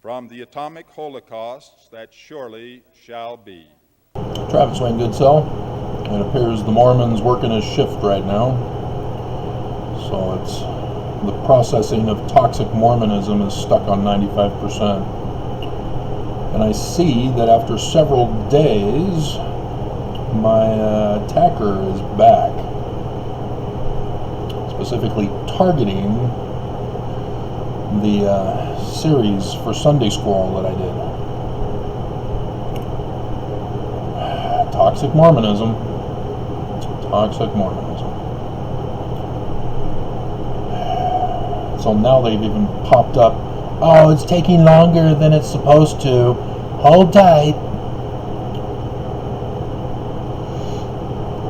from the atomic holocausts that surely shall be. Travis Wayne Goodsell. It appears the Mormon's working a shift right now. So it's the processing of toxic Mormonism is stuck on 95%. And I see that after several days, my attacker is back. Specifically targeting the series for Sunday Squirrel that I did. Toxic Mormonism. Toxic Mormonism. So now they've even popped up. Oh, it's taking longer than it's supposed to. Hold tight.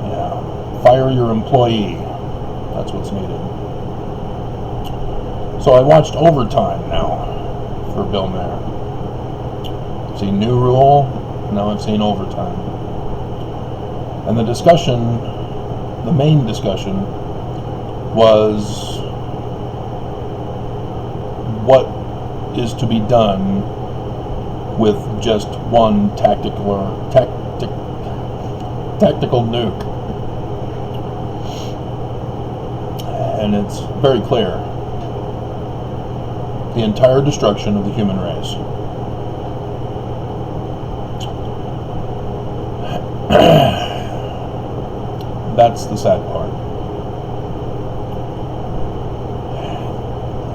Yeah. Fire your employee. That's what's needed. So I watched Overtime now for Bill Maher. I've seen New Rule. Now I've seen Overtime. And the discussion, the main discussion, was what is to be done with just one tactical nuke. And it's very clear. The entire destruction of the human race. That's the sad part.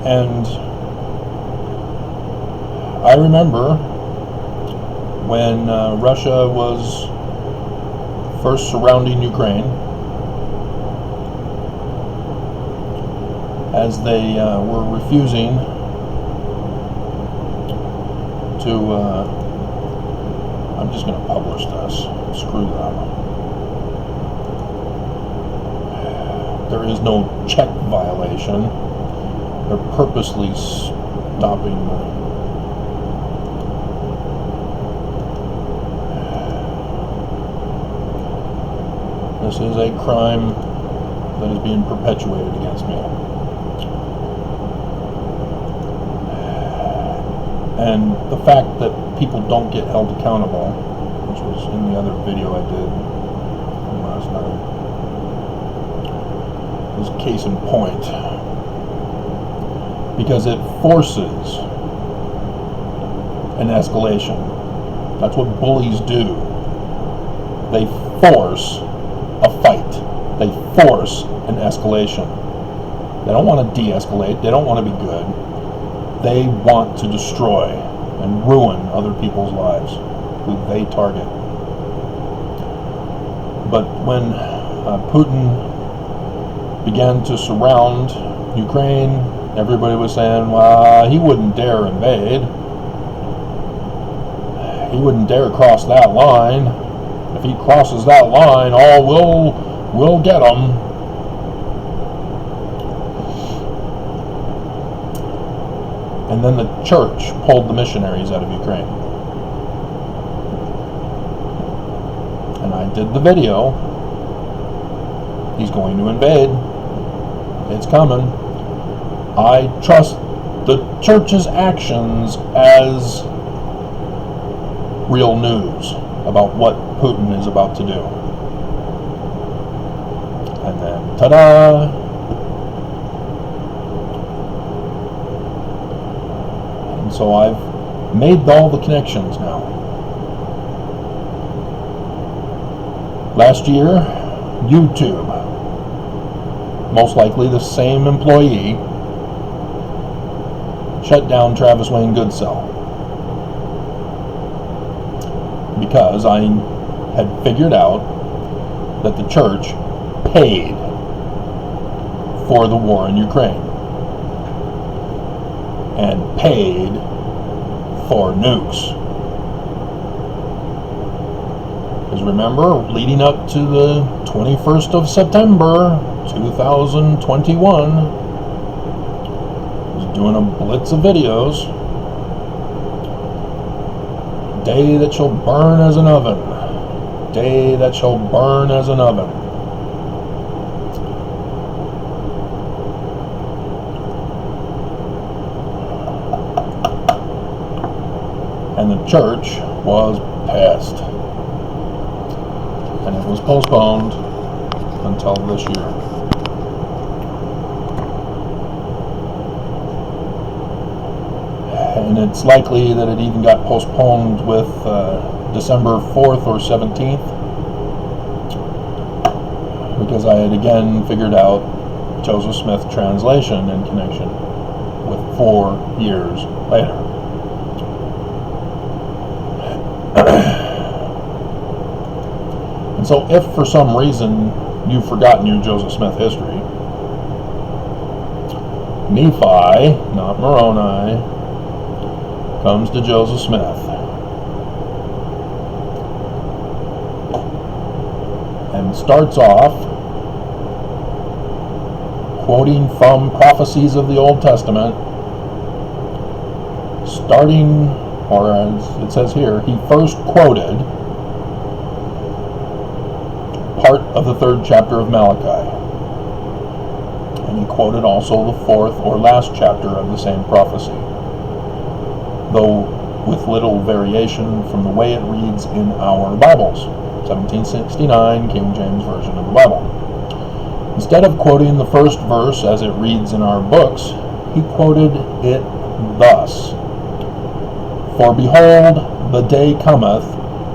And I remember when Russia was first surrounding Ukraine, as they were refusing to, I'm just going to publish this, screw them. There is no check violation. They're purposely stopping This is a crime that is being perpetuated against me. And the fact that people don't get held accountable, which was in the other video I did from last night, is case in point. Because it forces an escalation. That's what bullies do. They force a fight. They force an escalation. They don't want to de-escalate. They don't want to be good. They want to destroy and ruin other people's lives who they target. But when Putin began to surround Ukraine, everybody was saying, well, he wouldn't dare invade. He wouldn't dare cross that line. If he crosses that line, we'll get him. And then the church pulled the missionaries out of Ukraine. And I did the video. He's going to invade. It's coming. I trust the church's actions as real news about what Putin is about to do. And then, ta-da! And so I've made all the connections now. Last year, YouTube, most likely the same employee, shut down Travis Wayne Goodsell. Because I had figured out that the church paid for the war in Ukraine and paid for nukes. Because remember, leading up to the 21st of September 2021, I was doing a blitz of videos. Day that shall burn as an oven. Day that shall burn as an oven. And the church was pissed. And it was postponed until this year. And it's likely that it even got postponed with December 4th or 17th, because I had again figured out Joseph Smith translation in connection with 4 years later. And so if for some reason you've forgotten your Joseph Smith history, Nephi, not Moroni, comes to Joseph Smith and starts off quoting from prophecies of the Old Testament, starting, or as it says here, he first quoted part of the 3rd chapter of Malachi, and he quoted also the 4th or last chapter of the same prophecy, though with little variation from the way it reads in our Bibles. 1769 King James Version of the Bible. Instead of quoting the first verse as it reads in our books, he quoted it thus: "For behold, the day cometh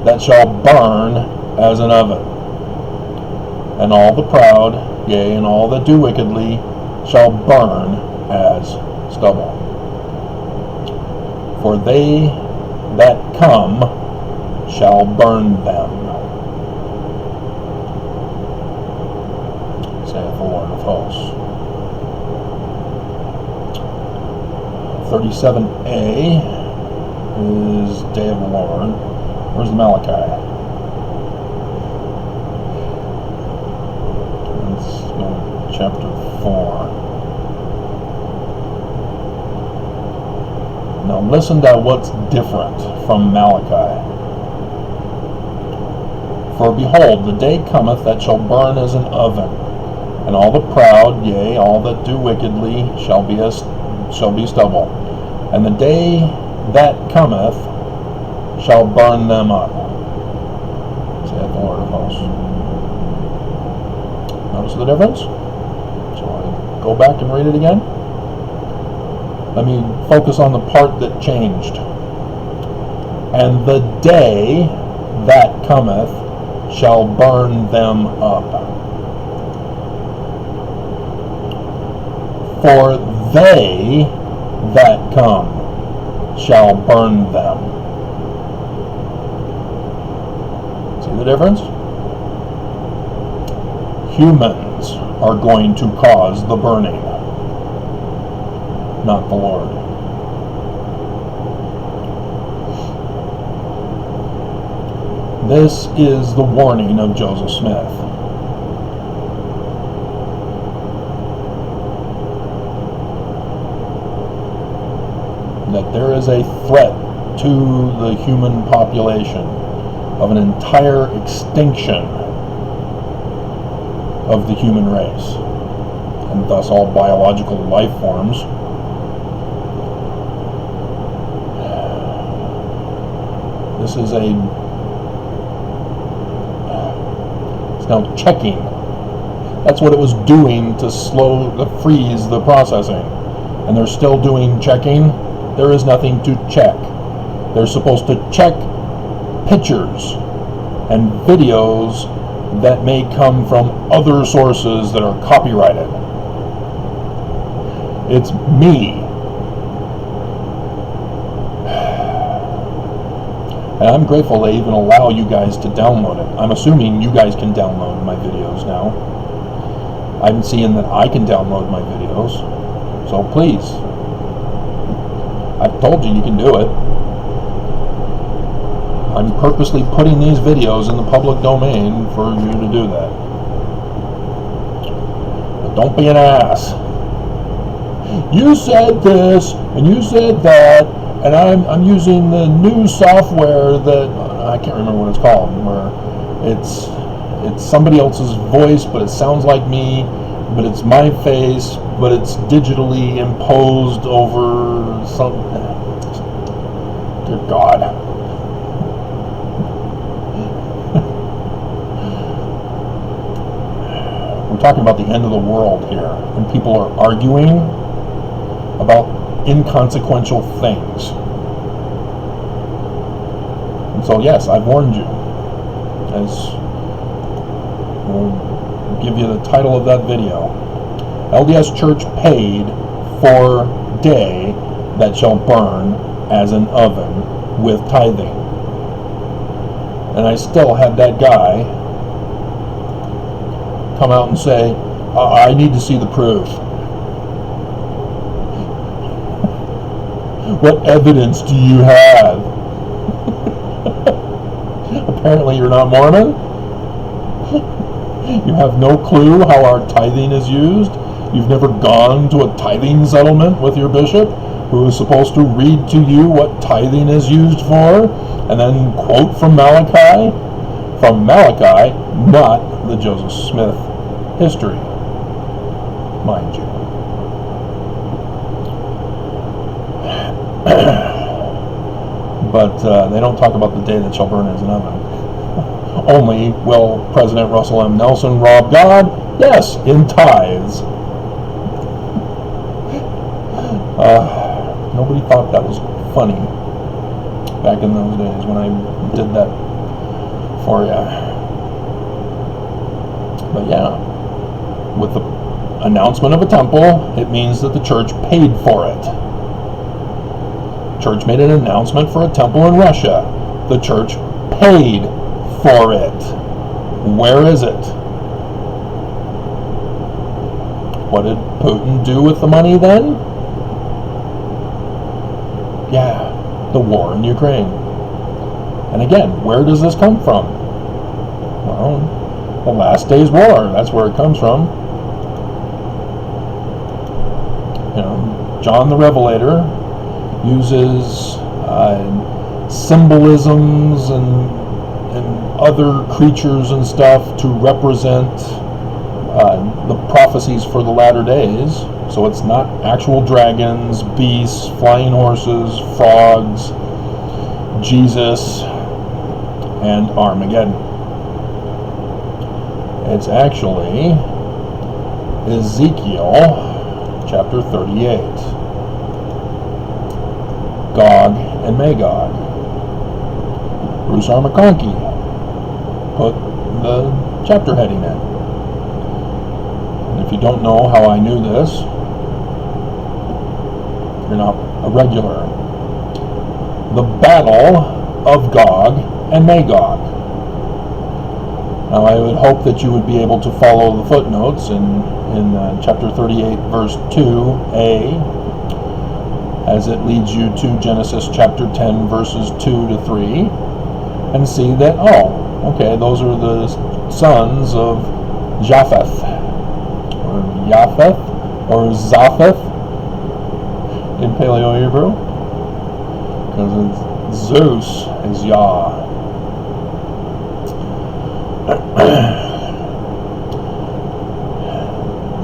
that shall burn as an oven, and all the proud, yea, and all that do wickedly, shall burn as stubble. For they that come shall burn them, saith the Lord of hosts." 37a is Day of the Lord. Where's the Malachi? Let's go to chapter 4. Now listen to what's different from Malachi. "For behold, the day cometh that shall burn as an oven, and all the proud, yea, all that do wickedly, shall be stubble. And the day that cometh shall burn them up, saith the Lord of hosts." Notice the difference? So I go back and read it again. Let me focus on the part that changed. "And the day that cometh shall burn them up. For they that come shall burn them." See the difference? Humans are going to cause the burning, not the Lord. This is the warning of Joseph Smith. That there is a threat to the human population of an entire extinction of the human race, and thus all biological life forms. This is it's now checking. That's what it was doing to freeze the processing. And they're still doing checking. There is nothing to check. They're supposed to check pictures and videos that may come from other sources that are copyrighted. It's me. And I'm grateful they even allow you guys to download it. I'm assuming you guys can download my videos now. I'm seeing that I can download my videos. So please, I've told you can do it. I'm purposely putting these videos in the public domain for you to do that. But don't be an ass. You said this, and you said that, and I'm using the new software that, I can't remember what it's called, where it's somebody else's voice, but it sounds like me, but it's my face, but it's digitally imposed over something. Dear God. We're talking about the end of the world here, and people are arguing about inconsequential things. And so, yes, I've warned you. As we'll give you the title of that video. LDS Church paid for day that shall burn as an oven with tithing. And I still had that guy come out and say, I need to see the proof. What evidence do you have? Apparently you're not Mormon. You have no clue how our tithing is used. You've never gone to a tithing settlement with your bishop, who is supposed to read to you what tithing is used for, and then quote from Malachi? From Malachi, not the Joseph Smith history, mind you. But they don't talk about the day that shall burn as an oven. Only, will President Russell M. Nelson rob God? Yes, in tithes. Nobody thought that was funny back in those days when I did that for you. But yeah, with the announcement of a temple, it means that the church paid for it. Church made an announcement for a temple in Russia. The church paid for it. Where is it? What did Putin do with the money then? Yeah, the war in Ukraine. And again, where does this come from? Well, the last day's war, that's where it comes from. You know, John the Revelator uses symbolisms and other creatures and stuff to represent the prophecies for the latter days. So it's not actual dragons, beasts, flying horses, frogs, Jesus, and Armageddon. It's actually Ezekiel chapter 38. Gog and Magog. Bruce R. McConkie put the chapter heading in. And if you don't know how I knew this, you're not a regular. The Battle of Gog and Magog. Now I would hope that you would be able to follow the footnotes in chapter 38 verse 2a, as it leads you to Genesis chapter 10 verses 2 to 3, and see that, oh, okay, those are the sons of Japheth, or Japheth, or Zapheth in Paleo-Hebrew, because Zeus is Yah.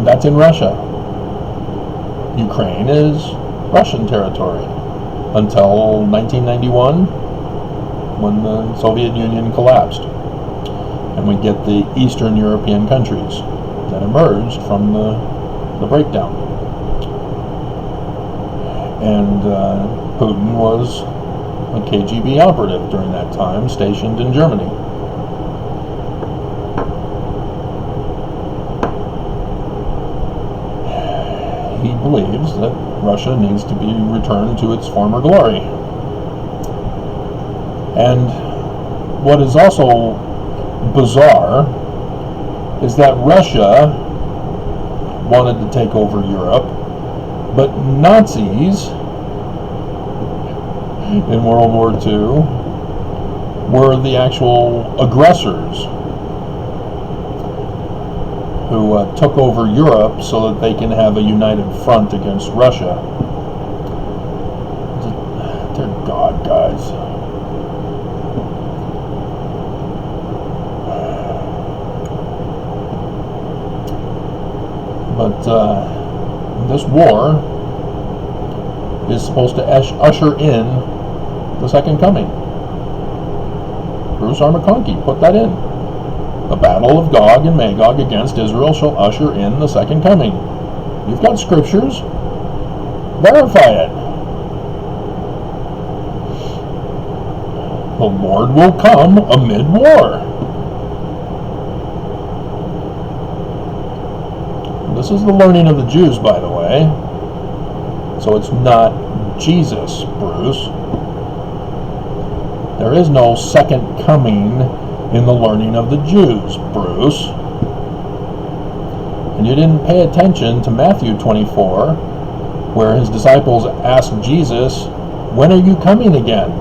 That's in Russia. Ukraine is Russian territory until 1991, when the Soviet Union collapsed, and we get the Eastern European countries that emerged from the breakdown. And Putin was a KGB operative during that time, stationed in Germany. He believes that Russia needs to be returned to its former glory. And what is also bizarre is that Russia wanted to take over Europe, but Nazis in World War II were the actual aggressors who took over Europe so that they can have a united front against Russia. Dear God, guys. But this war is supposed to usher in the second coming. Bruce R. McConkie put that in. The battle of Gog and Magog against Israel shall usher in the second coming. You've got scriptures. Verify it. The Lord will come amid war. This is the learning of the Jews, by the way. So it's not Jesus, Bruce. There is no second coming in the learning of the Jews, Bruce. And you didn't pay attention to Matthew 24, where his disciples asked Jesus, "When are you coming again?"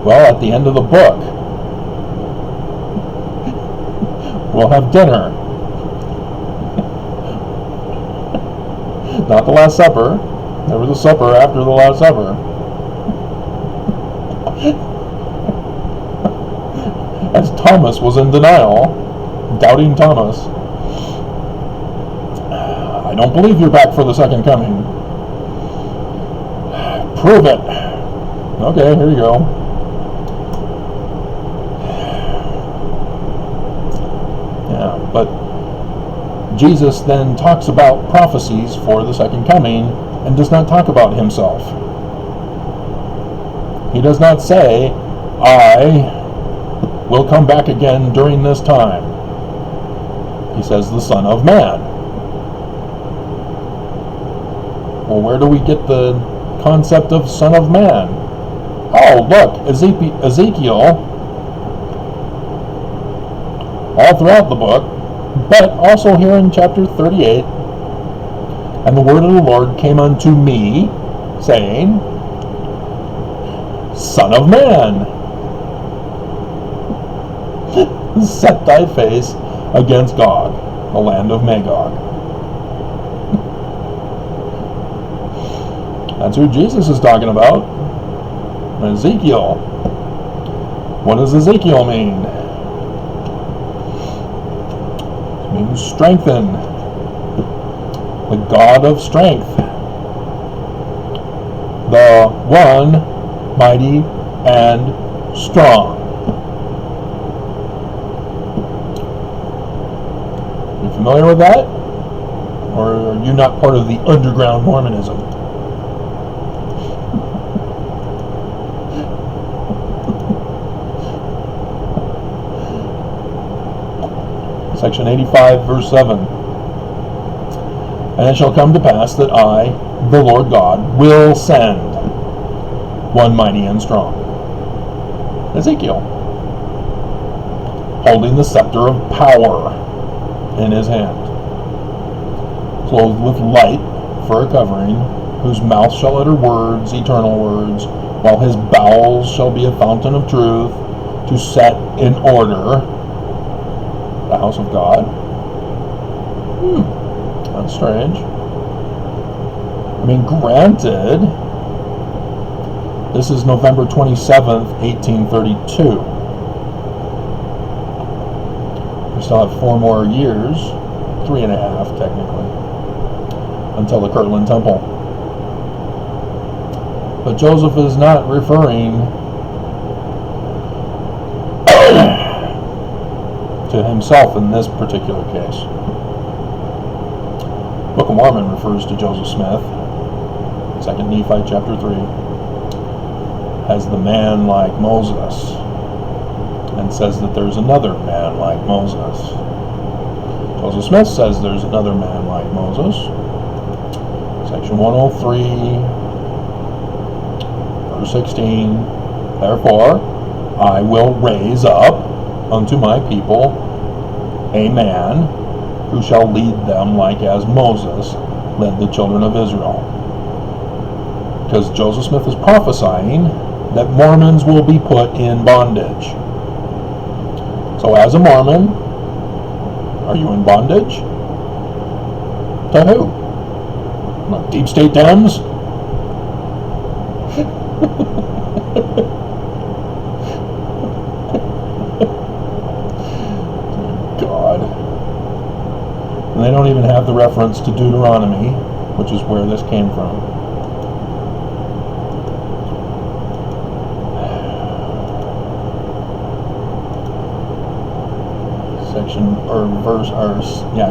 Well, at the end of the book. We'll have dinner. Not the Last Supper. There was a supper after the Last Supper. As Thomas was in denial, doubting Thomas. I don't believe you're back for the second coming. Prove it. Okay, here you go. Yeah, but Jesus then talks about prophecies for the second coming and does not talk about himself. He does not say, "I will come back again during this time." He says, "the Son of Man." Well, where do we get the concept of Son of Man? Oh, look, Ezekiel, all throughout the book, but also here in chapter 38, "And the word of the Lord came unto me, saying, Son of man, set thy face against Gog, the land of Magog." That's who Jesus is talking about. Ezekiel. What does Ezekiel mean? It means strengthen. The God of strength. The one mighty and strong. You familiar with that? Or are you not part of the underground Mormonism? Section 85, verse 7. "And it shall come to pass that I, the Lord God, will send one mighty and strong." Ezekiel. Holding the scepter of power in his hand. Clothed with light for a covering, whose mouth shall utter words, eternal words, while his bowels shall be a fountain of truth, to set in order the house of God. That's strange. I mean, granted, this is November 27th, 1832. We still have 4 more years, 3.5 technically, until the Kirtland Temple. But Joseph is not referring to himself in this particular case. Book of Mormon refers to Joseph Smith, 2 Nephi chapter 3, as the man like Moses, and says that there's another man like Moses. Joseph Smith says there's another man like Moses. Section 103, verse 16, "Therefore I will raise up unto my people a man who shall lead them like as Moses led the children of Israel." Because Joseph Smith is prophesying that Mormons will be put in bondage. So as a Mormon, are you in bondage? To who? Like deep state Dems? God. And they don't even have the reference to Deuteronomy, which is where this came from.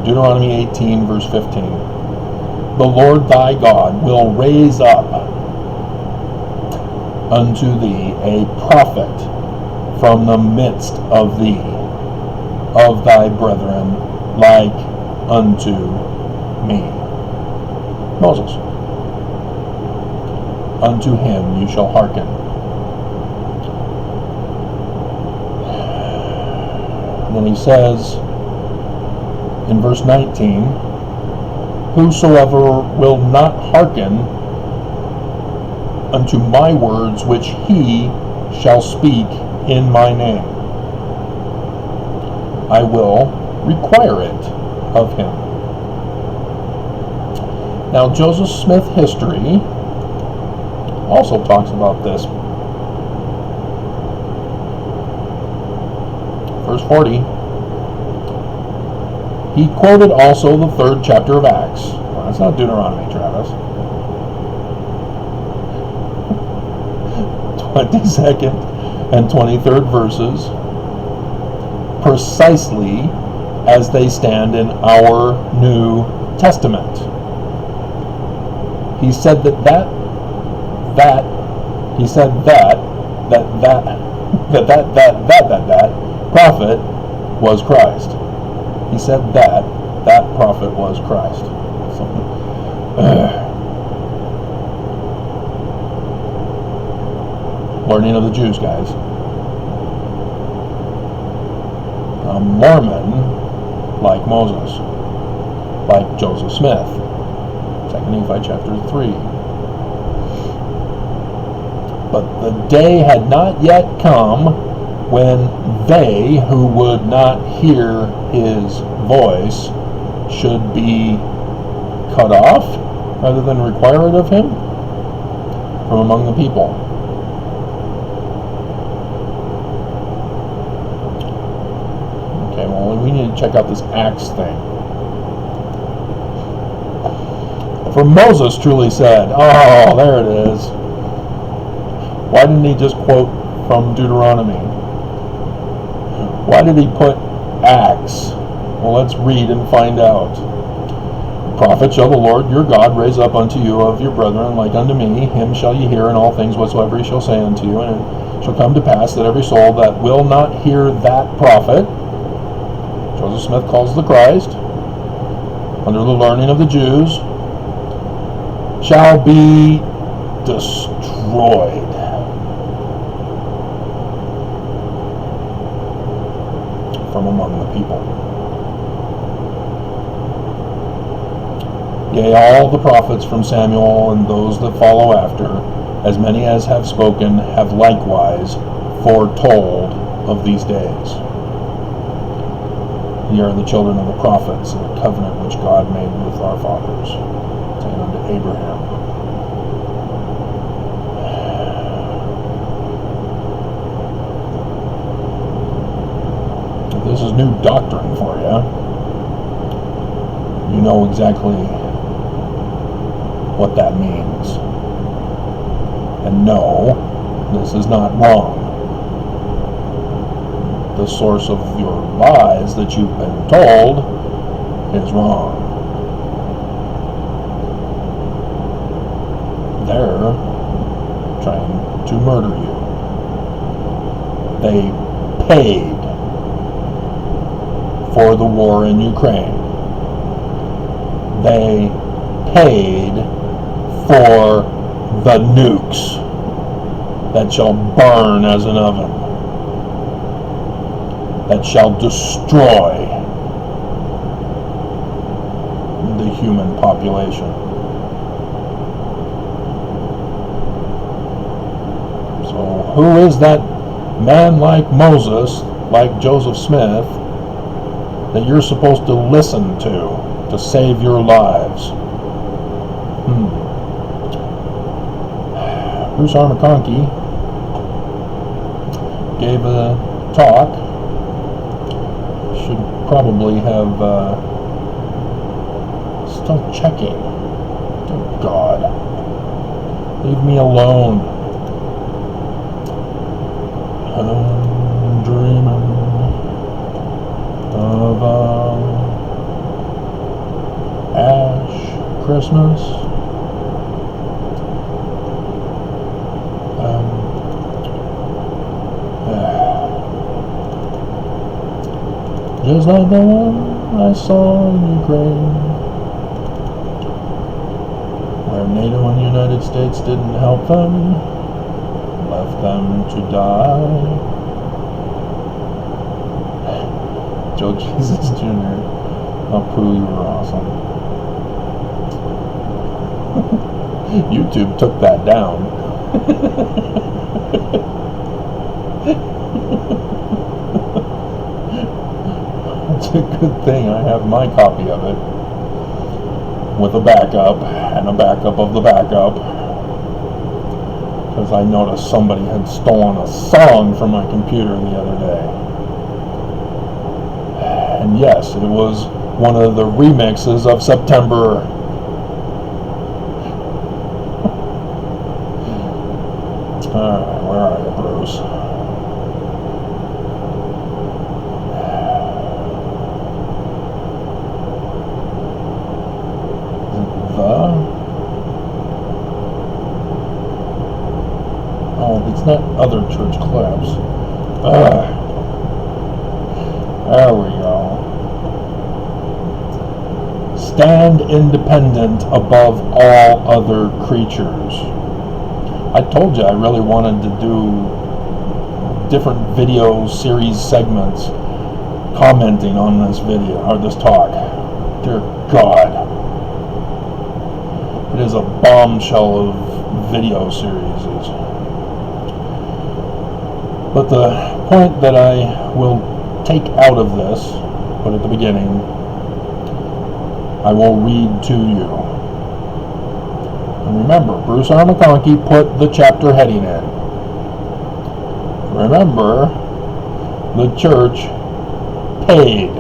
Deuteronomy 18, verse 15. The Lord thy God will raise up unto thee a prophet from the midst of thee, of thy brethren, like unto me. Moses. Unto him you shall hearken. And then he says in verse 19, whosoever will not hearken unto my words which he shall speak in my name, I will require it of him. Now, Joseph Smith history also talks about this. Verse 40, he quoted also the 3rd chapter of Acts. Well, that's not Deuteronomy, Travis. 22nd and 23rd verses, precisely as they stand in our New Testament. He said that prophet was Christ. He said that prophet was Christ. So, learning of the Jews, guys. A Mormon, like Moses, like Joseph Smith. 2 Nephi chapter 3. But the day had not yet come when they who would not hear his voice should be cut off rather than require it of him from among the people. Okay, well, we need to check out this Acts thing. For Moses truly said, oh, there it is. Why didn't he just quote from Deuteronomy? Why did he put Acts? Well, let's read and find out. Prophet shall the Lord your God raise up unto you of your brethren like unto me. Him shall ye hear in all things whatsoever he shall say unto you. And it shall come to pass that every soul that will not hear that prophet, Joseph Smith calls the Christ, under the learning of the Jews, shall be destroyed. From among the people. Yea, all the prophets from Samuel and those that follow after, as many as have spoken, have likewise foretold of these days. Ye are the children of the prophets, and the covenant which God made with our fathers, saying unto Abraham. This is new doctrine for you. You know exactly what that means. And no, this is not wrong. The source of your lies that you've been told is wrong. They're trying to murder you. They paid for the war in Ukraine. They paid for the nukes that shall burn as an oven, that shall destroy the human population. So who is that man like Moses, like Joseph Smith, that you're supposed to listen to save your lives? Bruce R. McConkie gave a talk. Should probably have still checking. Oh God, leave me alone. I'm dreaming of Ash Christmas. Just like the one I saw in Ukraine, where NATO and the United States didn't help them, left them to die. Joe Jesus Jr. Oh, Pooh, you were awesome. YouTube took that down. It's a good thing I have my copy of it with a backup and a backup of the backup, because I noticed somebody had stolen a song from my computer the other day. And yes, it was one of the remixes of September. Alright, where are you, Bruce? Oh, it's not other church clips. There we go. Stand independent above all other creatures. I told you I really wanted to do different video series segments commenting on this video, or this talk. Dear God. It is a bombshell of video series. But the point that I will take out of this, put at the beginning, I will read to you. And remember, Bruce R. McConkie put the chapter heading in. Remember, the church paid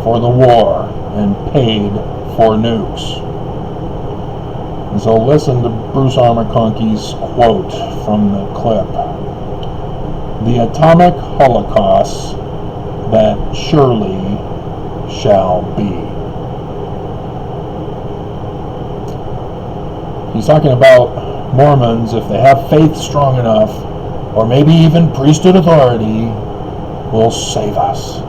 for the war and paid for nukes. And so listen to Bruce R. McConkie's quote from the clip. The atomic holocaust that surely shall be. He's talking about Mormons, if they have faith strong enough, or maybe even priesthood authority, will save us.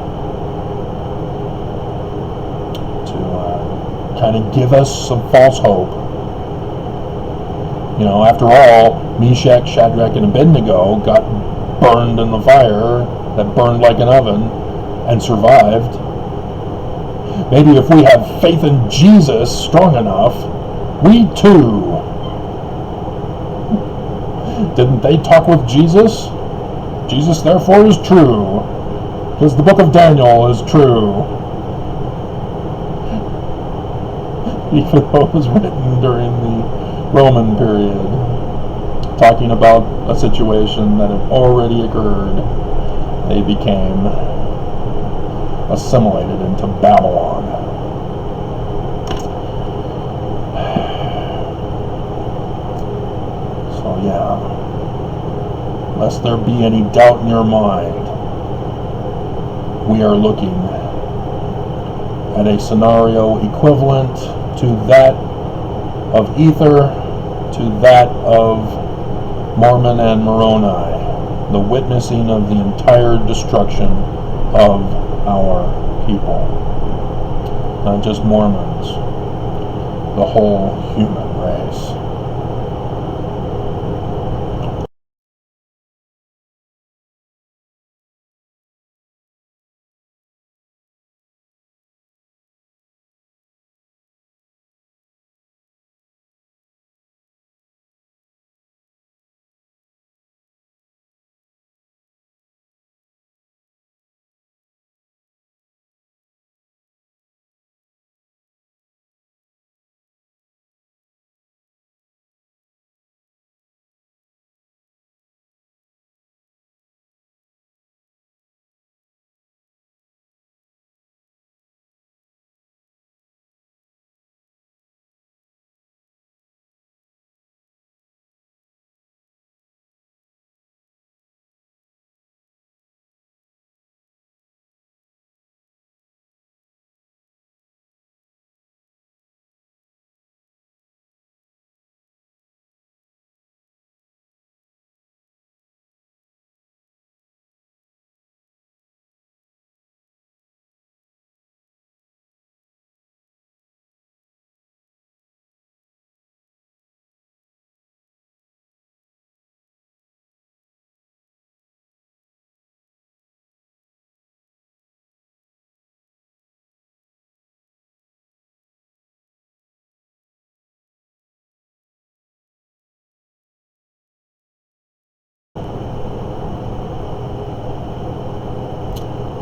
To kind of give us some false hope. You know, after all, Meshach, Shadrach, and Abednego got burned in the fire that burned like an oven and survived. Maybe if we have faith in Jesus strong enough, we too. Didn't they talk with Jesus? Jesus therefore is true, because the book of Daniel is true. Even though it was written during the Roman period, talking about a situation that had already occurred. They became assimilated into Babylon. So yeah, lest there be any doubt in your mind, we are looking at a scenario equivalent to that of Ether, to that of Mormon and Moroni, the witnessing of the entire destruction of our people. Not just Mormons, the whole human race.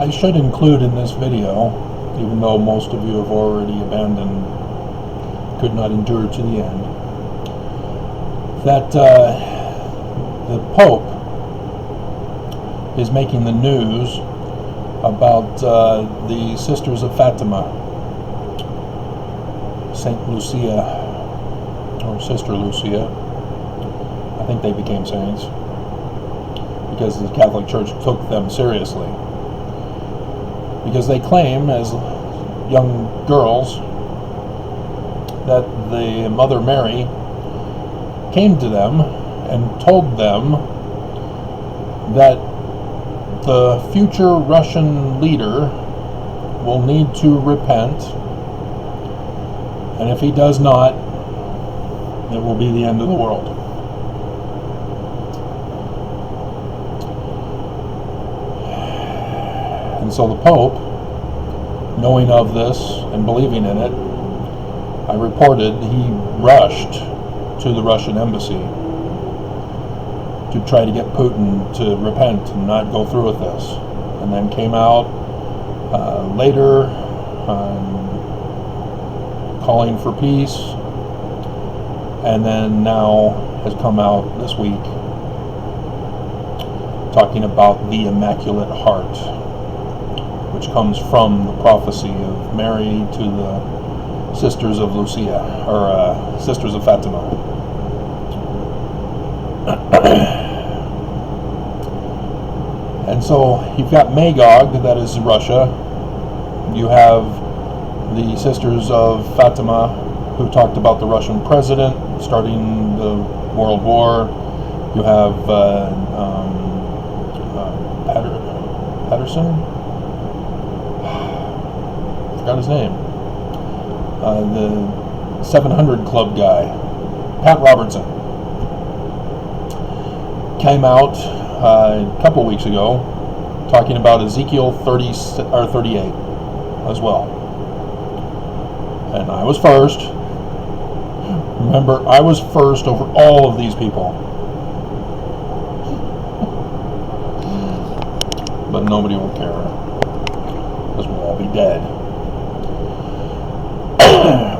I should include in this video, even though most of you have already abandoned, could not endure to the end, that the Pope is making the news about the Sisters of Fatima, Saint Lucia, or Sister Lucia. I think they became saints because the Catholic Church took them seriously. Because they claim, as young girls, that the Mother Mary came to them and told them that the future Russian leader will need to repent, and if he does not, it will be the end of the world. And so the Pope, knowing of this and believing in it, I reported he rushed to the Russian embassy to try to get Putin to repent and not go through with this, and then came out later calling for peace, and then now has come out this week talking about the Immaculate Heart, which comes from the prophecy of Mary to the Sisters of Lucia, or Sisters of Fatima. And so you've got Magog, that is Russia. You have the Sisters of Fatima, who talked about the Russian president starting the World War. You have Patterson? Forgot his name. The 700 Club guy, Pat Robertson, came out a couple weeks ago talking about Ezekiel 38 as well. And I was first. Remember, I was first over all of these people. But nobody will care, because we'll all be dead.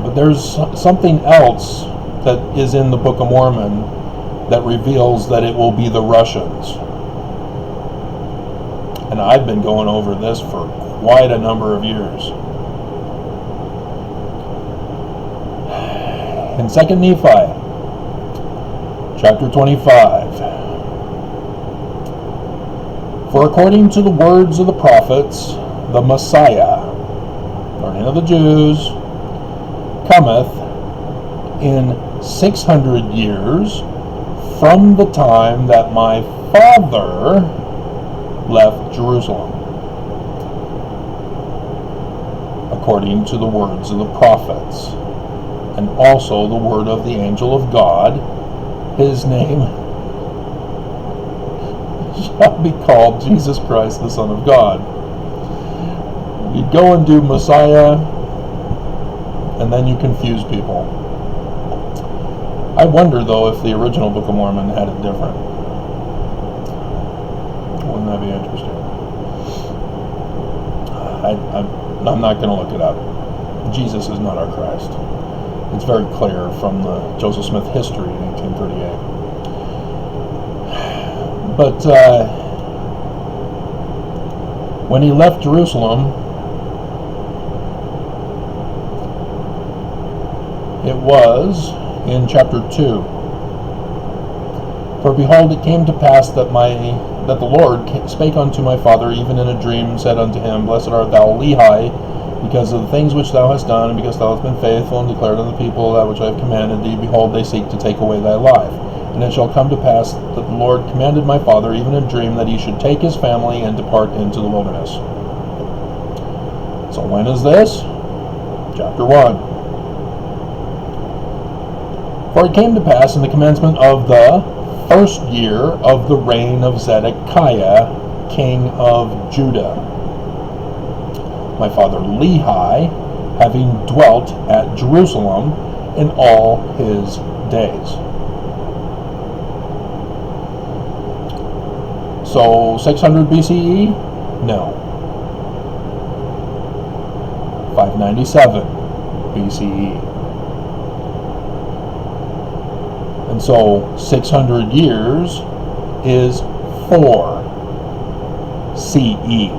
But there's something else that is in the Book of Mormon that reveals that it will be the Russians. And I've been going over this for quite a number of years. In 2 Nephi, chapter 25, for according to the words of the prophets, the Messiah, learning of the Jews, cometh in 600 years from the time that my father left Jerusalem, according to the words of the prophets, and also the word of the angel of God. His name shall be called Jesus Christ, the Son of God. You go and do Messiah, and then you confuse people. I wonder, though, if the original Book of Mormon had it different. Wouldn't that be interesting? I'm not going to look it up. Jesus is not our Christ. It's very clear from the Joseph Smith history in 1838. But when he left Jerusalem, it was in chapter 2. For behold, it came to pass that the Lord spake unto my father, even in a dream, said unto him, Blessed art thou, Lehi, because of the things which thou hast done, and because thou hast been faithful and declared unto the people that which I have commanded thee. Behold, they seek to take away thy life. And it shall come to pass that the Lord commanded my father, even in a dream, that he should take his family and depart into the wilderness. So when is this? Chapter 1. For it came to pass in the commencement of the first year of the reign of Zedekiah, king of Judah, my father Lehi, having dwelt at Jerusalem in all his days. So 600 BCE? No. 597 BCE. And so 600 years is 4 CE.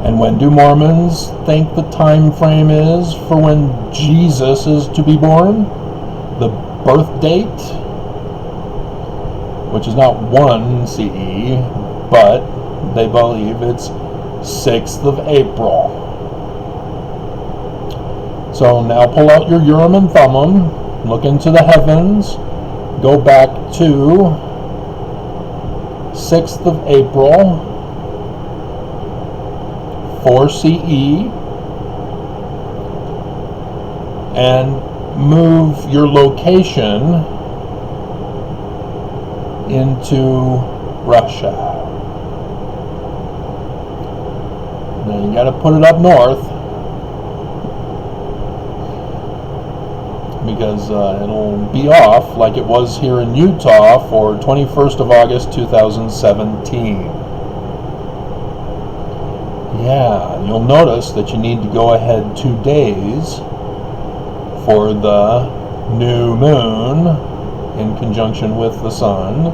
And when do Mormons think the time frame is for when Jesus is to be born? The birth date, which is not 1 CE, but they believe it's 6th of April. So now pull out your Urim and Thummim, look into the heavens, go back to 6th of April, 4 CE, and move your location into Russia. Now you got to put it up north because it'll be off like it was here in Utah for 21st of August 2017. Yeah, you'll notice that you need to go ahead 2 days for the new moon in conjunction with the sun,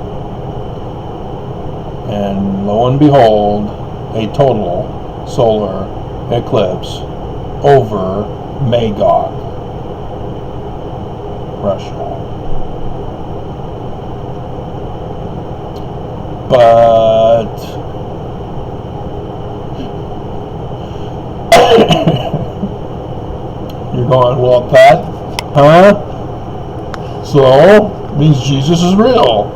and lo and behold, a total solar eclipse over Magog, Russia. But you're going, well, Pat, huh? So means Jesus is real.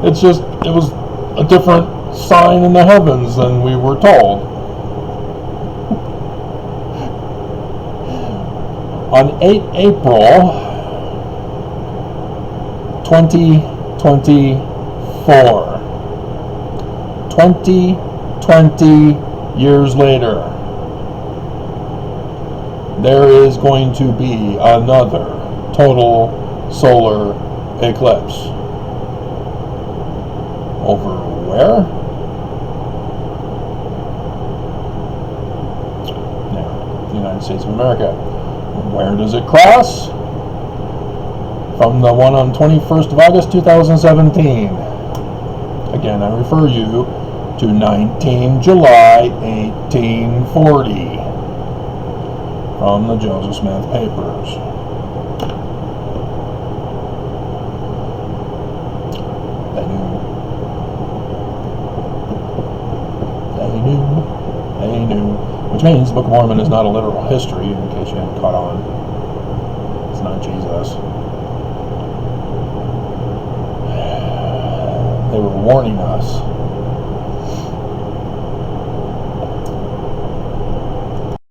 It's just, it was a different sign in the heavens than we were told. On 8 April 2024, 20 years later, there is going to be another total solar eclipse. Over where? Now, the United States of America. Where does it cross? From the one on 21st of August 2017. Again, I refer you to 19 July 1840 from the Joseph Smith Papers. They knew. Which means the Book of Mormon is not a literal history, in case you hadn't caught on. It's not Jesus. They were warning us